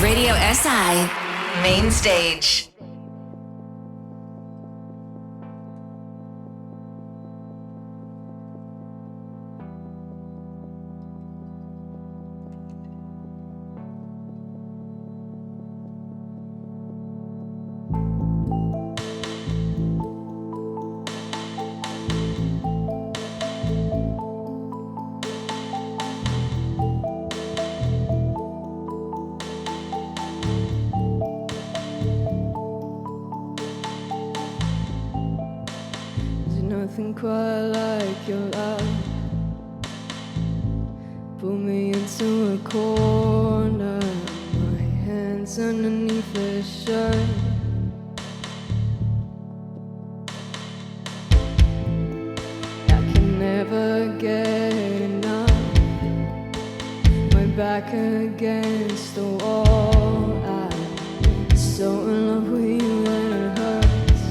Radio SI Main Stage. Nothing quite like your love. Pull me into a corner, my hands underneath the shirt. I can never get enough. My back against the wall. I'm so in love with you and it hurts.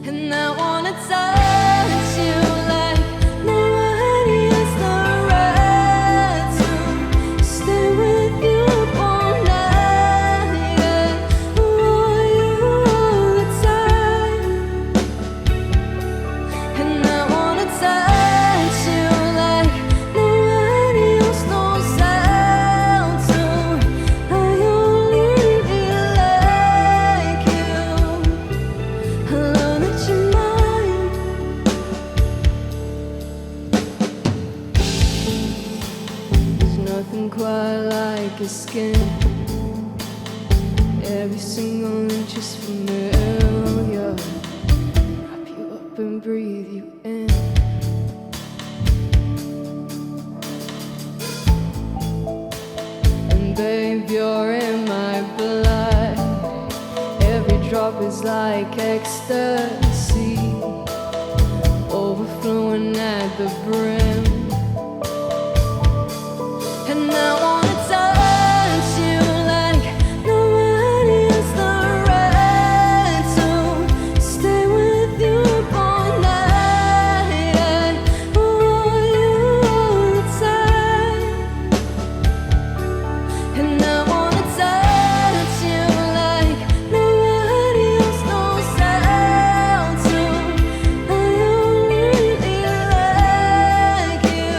And I wanna touch you like nobody has the right to stay with you all night. I want you all the time. And I wanna touch you like nobody else knows how to. I only really like you. I love that you're mine. There's nothing quite like your skin. Every single inch is familiar. Wrap you up and breathe you in. And babe, you're in my blood. Every drop is like ecstasy, overflowing at the brim. And I wanna touch you like nobody has the right to stay with you all night. I want you all the time. And I wanna touch you like nobody else knows how to. I only really like you.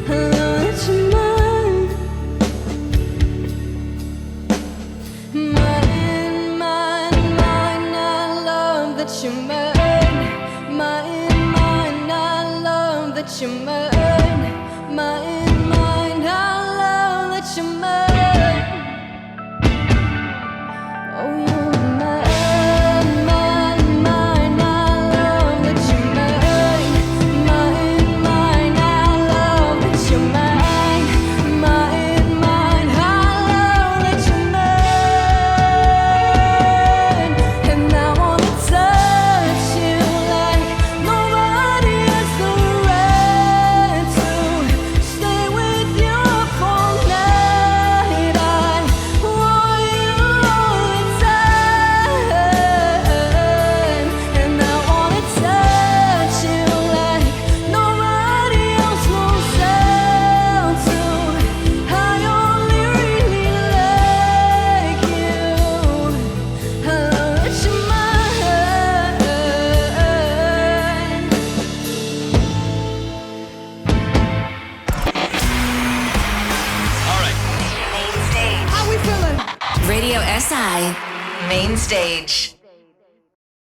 I love that you're mine. Mine, mine, mine, I love that you're mine. Mine, mine, I love that you're mine. Mine, mine, I love that you're mine. Oh, you're mine, mine, mine, I love that you're mine. Mine, mine, I love that you're mine. Mine, mine, I love that you're mine. And I wanna touch you like nobody has the right to stay with you up all night. I want you all the time. And I wanna touch you like nobody else knows how to. I only really like you. I love that you're mine. All right. Main Stage. How we feeling? Radio SI Main Stage.